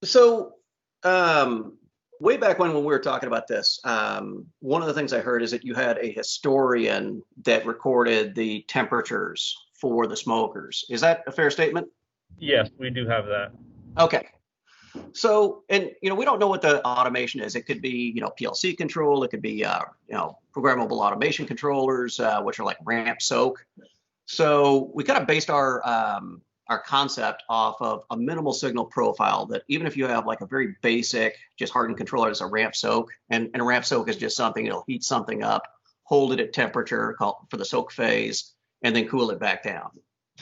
So, um, way back when we were talking about this, one of the things I heard is that you had a historian that recorded the temperatures for the smokers. Is that a fair statement? Yes, we do have that. Okay. So, and we don't know what the automation is. It could be, PLC control. It could be, programmable automation controllers, which are like ramp soak. So we kind of based our concept off of a minimal signal profile that even if you have like a very basic, just hardened controller as a ramp soak, and a ramp soak is just something, it'll heat something up, hold it at temperature for the soak phase, and then cool it back down.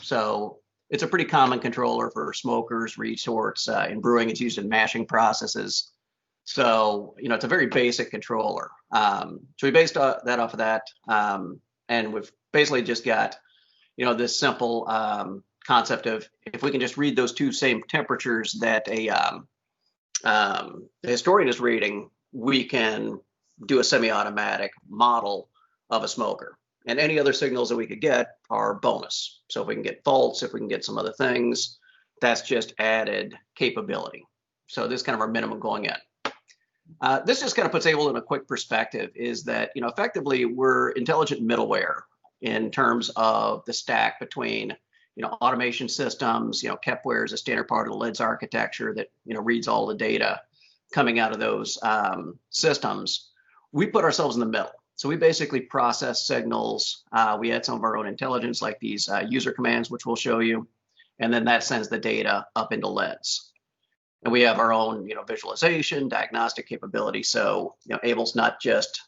So it's a pretty common controller for smokers, retorts. In brewing, it's used in mashing processes. So, it's a very basic controller. So we based that off of that. And we've basically just got this simple concept of if we can just read those two same temperatures that the historian is reading, we can do a semi-automatic model of a smoker. And any other signals that we could get are bonus. So if we can get faults, if we can get some other things, that's just added capability. So this is kind of our minimum going in. This just kind of puts Able in a quick perspective is that, effectively we're intelligent middleware in terms of the stack between, automation systems, Kepware is a standard part of the LIDS architecture that, reads all the data coming out of those systems. We put ourselves in the middle. So we basically process signals. We add some of our own intelligence like these user commands, which we'll show you. And then that sends the data up into LIDS. And we have our own, visualization, diagnostic capability. So, Able's not just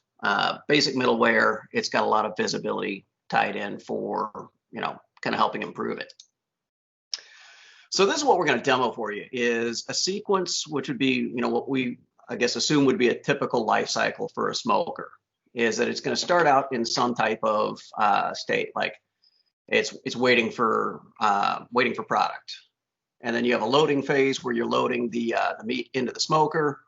basic middleware. It's got a lot of visibility tied in for, kind of helping improve it. So this is what we're going to demo for you is a sequence, which would be, what we, I guess, assume would be a typical life cycle for a smoker, is that it's going to start out in some type of state, like it's waiting for product. And then you have a loading phase where you're loading the meat into the smoker.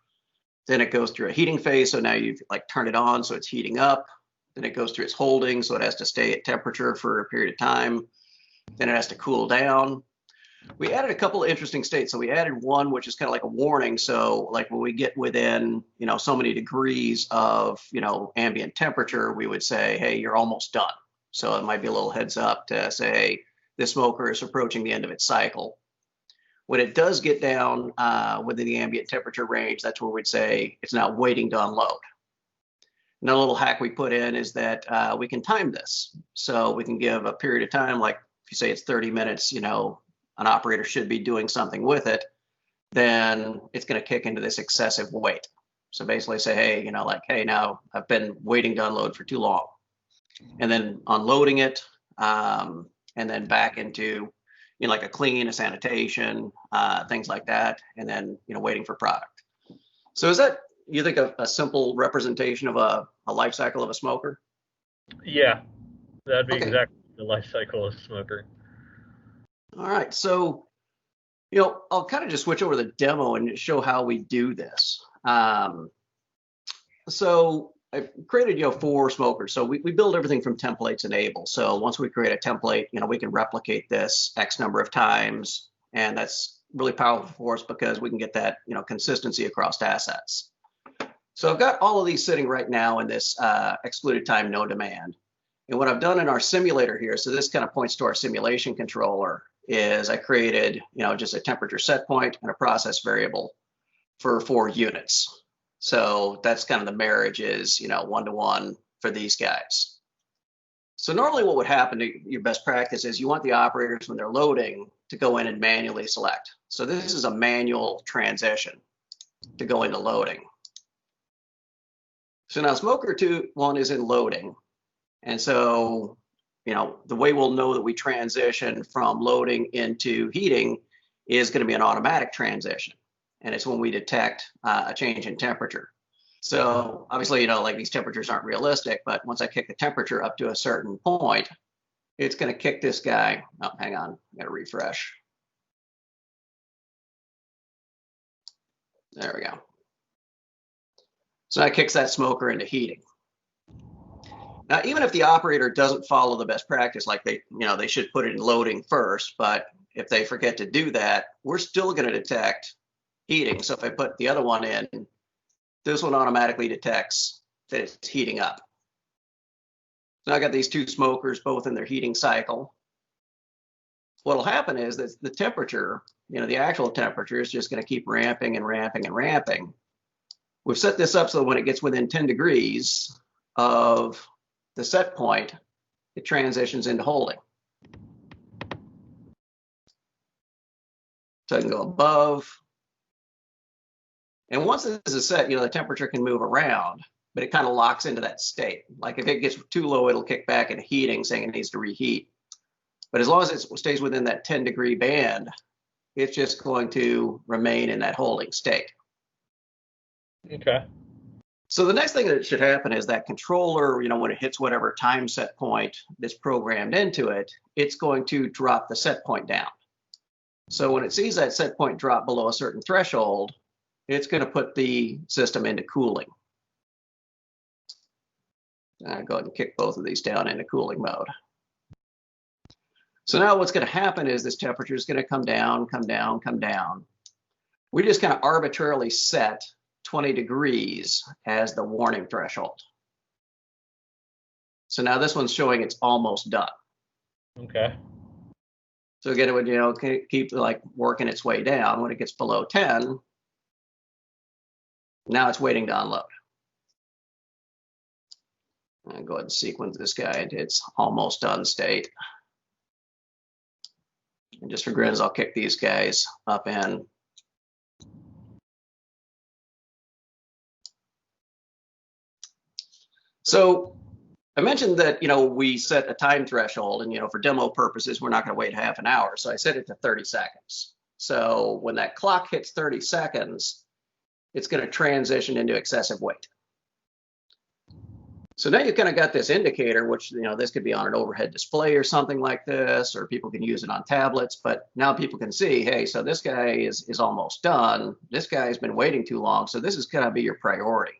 Then it goes through a heating phase. So now you've turned it on, so it's heating up. Then it goes through its holding, so it has to stay at temperature for a period of time. Then it has to cool down. We added a couple of interesting states. So we added one, which is kind of like a warning. So like when we get within, so many degrees of, ambient temperature, we would say, hey, you're almost done. So it might be a little heads up to say this smoker is approaching the end of its cycle. When it does get down within the ambient temperature range, that's where we'd say it's now waiting to unload. Another little hack we put in is that we can time this. So we can give a period of time, like if you say it's 30 minutes, an operator should be doing something with it, then it's going to kick into this excessive wait. So basically say, hey, hey, now I've been waiting to unload for too long. And then unloading it, and then back into like a clean, a sanitation, things like that, and then waiting for product. So is that, you think, a simple representation of a life cycle of a smoker? Yeah, that'd be Okay. exactly the life cycle of a smoker. All right. So, I'll kind of just switch over to the demo and show how we do this. So I created, 4 smokers. So we build everything from templates in Able. So once we create a template, we can replicate this X number of times. And that's really powerful for us because we can get that, consistency across assets. So I've got all of these sitting right now in this excluded time, no demand. And what I've done in our simulator here, so this kind of points to our simulation controller, is I created, just a temperature set point and a process variable for 4 units. So that's kind of the marriage is, 1-to-1 for these guys. So normally what would happen to your best practice is you want the operators when they're loading to go in and manually select. So this is a manual transition to go into loading. So now smoker 1 is in loading. And so, the way we'll know that we transition from loading into heating is going to be an automatic transition. And it's when we detect a change in temperature. So obviously, like these temperatures aren't realistic, but once I kick the temperature up to a certain point, it's going to kick this guy. Oh, hang on, I got to refresh. There we go. So that kicks that smoker into heating. Now, even if the operator doesn't follow the best practice, like they should put it in loading first, but if they forget to do that, we're still going to detect heating. So if I put the other one in, this one automatically detects that it's heating up. So I got these two smokers both in their heating cycle. What'll happen is that the temperature, the actual temperature is just going to keep ramping and ramping and ramping. We've set this up so that when it gets within 10 degrees of the set point, it transitions into holding. So I can go above. And once this is set, the temperature can move around, but it kind of locks into that state. Like if it gets too low, it'll kick back into heating, saying it needs to reheat. But as long as it stays within that 10-degree band, it's just going to remain in that holding state. Okay. So the next thing that should happen is that controller, when it hits whatever time set point that's programmed into it, it's going to drop the set point down. So when it sees that set point drop below a certain threshold, it's going to put the system into cooling. I'll go ahead and kick both of these down into cooling mode. So now what's going to happen is this temperature is going to come down, come down, come down. We just kind of arbitrarily set 20 degrees as the warning threshold. So now this one's showing it's almost done. Okay. So again, it would keep like working its way down. When it gets below 10, now it's waiting to unload. I'll go ahead and sequence this guy into its almost done state. And just for grins, I'll kick these guys up in. So I mentioned that, we set a time threshold and, for demo purposes, we're not going to wait half an hour. So I set it to 30 seconds. So when that clock hits 30 seconds, it's going to transition into excessive weight. So now you've kind of got this indicator, which, this could be on an overhead display or something like this, or people can use it on tablets. But now people can see, hey, so this guy is almost done. This guy's been waiting too long. So this is going to be your priority.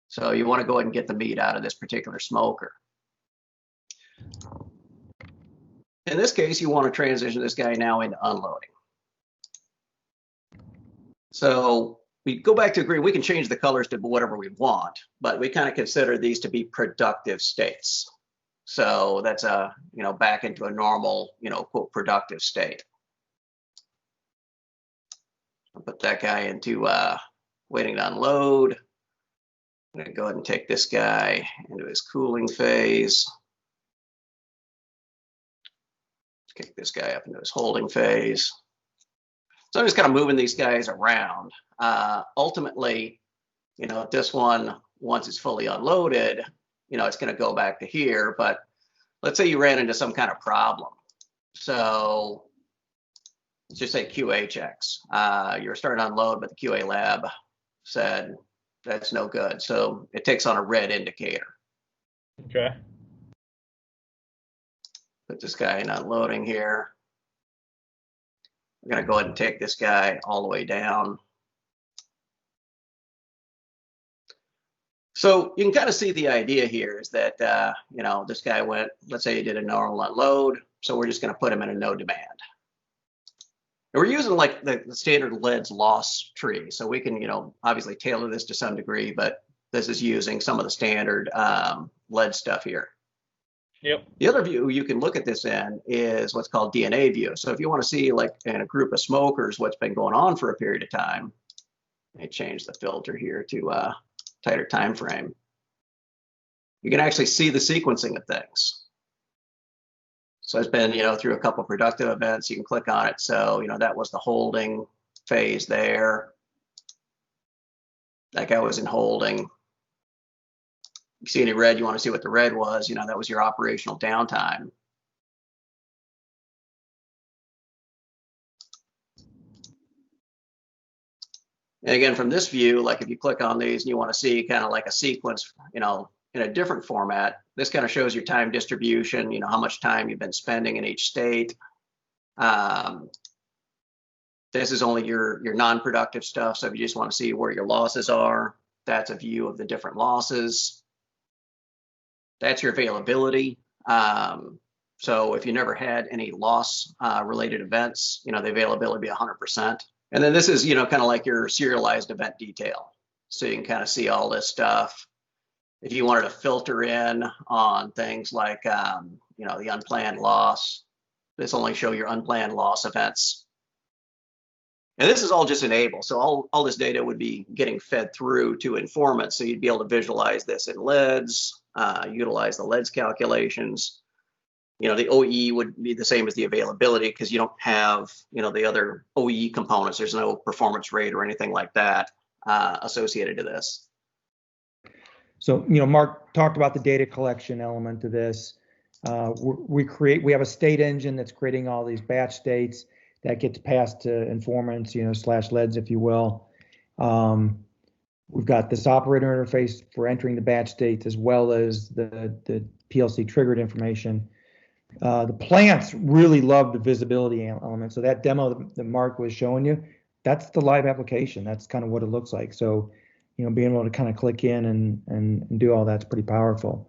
So you want to go ahead and get the meat out of this particular smoker. In this case, you want to transition this guy now into unloading. So we go back to agree, we can change the colors to whatever we want, but we kind of consider these to be productive states. So that's back into a normal, quote, productive state. I'll put that guy into waiting to unload. I'm going to go ahead and take this guy into his cooling phase. Kick this guy up into his holding phase. So I'm just kind of moving these guys around. Ultimately, this one, once it's fully unloaded, it's going to go back to here. But let's say you ran into some kind of problem. So let's just say QA checks. You're starting to unload, but the QA lab said that's no good. So it takes on a red indicator. Okay. Put this guy in unloading here. We're going to go ahead and take this guy all the way down. So you can kind of see the idea here is that, this guy went, let's say he did a normal unload. So we're just going to put him in a no demand. And we're using like the standard LED's loss tree. So we can, obviously tailor this to some degree, but this is using some of the standard LED stuff here. Yep. The other view you can look at this in is what's called DNA view. So if you want to see, like in a group of smokers, what's been going on for a period of time, I change the filter here to a tighter time frame. You can actually see the sequencing of things. So it's been, through a couple of productive events. You can click on it. So, that was the holding phase there. That guy was in holding. You see any red, you want to see what the red was, that was your operational downtime. And again, from this view, like if you click on these and you want to see kind of like a sequence, in a different format, this kind of shows your time distribution, how much time you've been spending in each state. This is only your non-productive stuff. So if you just want to see where your losses are, that's a view of the different losses. That's your availability. So if you never had any loss related events, the availability would be 100%. And then this is, kind of like your serialized event detail. So you can kind of see all this stuff. If you wanted to filter in on things like, the unplanned loss, this only show your unplanned loss events. And this is all just enable. So all this data would be getting fed through to informants. So you'd be able to visualize this in LEDs, utilize the LEDs calculations. The OE would be the same as the availability because you don't have, the other OE components. There's no performance rate or anything like that associated to this. So, Mark talked about the data collection element to this. We have a state engine that's creating all these batch states that gets passed to informants, slash LEDs, if you will. We've got this operator interface for entering the batch states as well as the PLC triggered information. The plants really love the visibility element. So that demo that Mark was showing you, that's the live application. That's kind of what it looks like. So, being able to kind of click in and do all that's pretty powerful.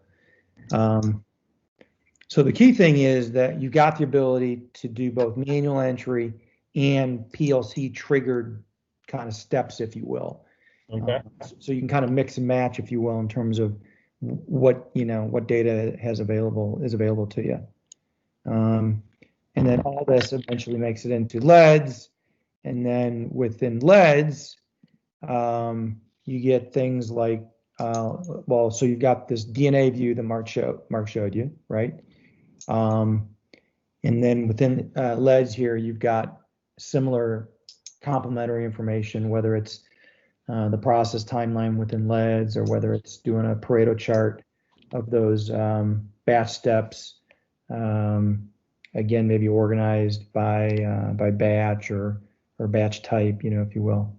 So the key thing is that you got the ability to do both manual entry and PLC triggered kind of steps, if you will. Okay. So you can kind of mix and match, if you will, in terms of what data is available to you. And then all this eventually makes it into LEDs, and then within LEDs, you get things like, so you've got this DNA view that Mark showed you, right? And then within LEDs here, you've got similar complementary information, whether it's the process timeline within LEDs or whether it's doing a Pareto chart of those batch steps. Again, maybe organized by batch or batch type, if you will.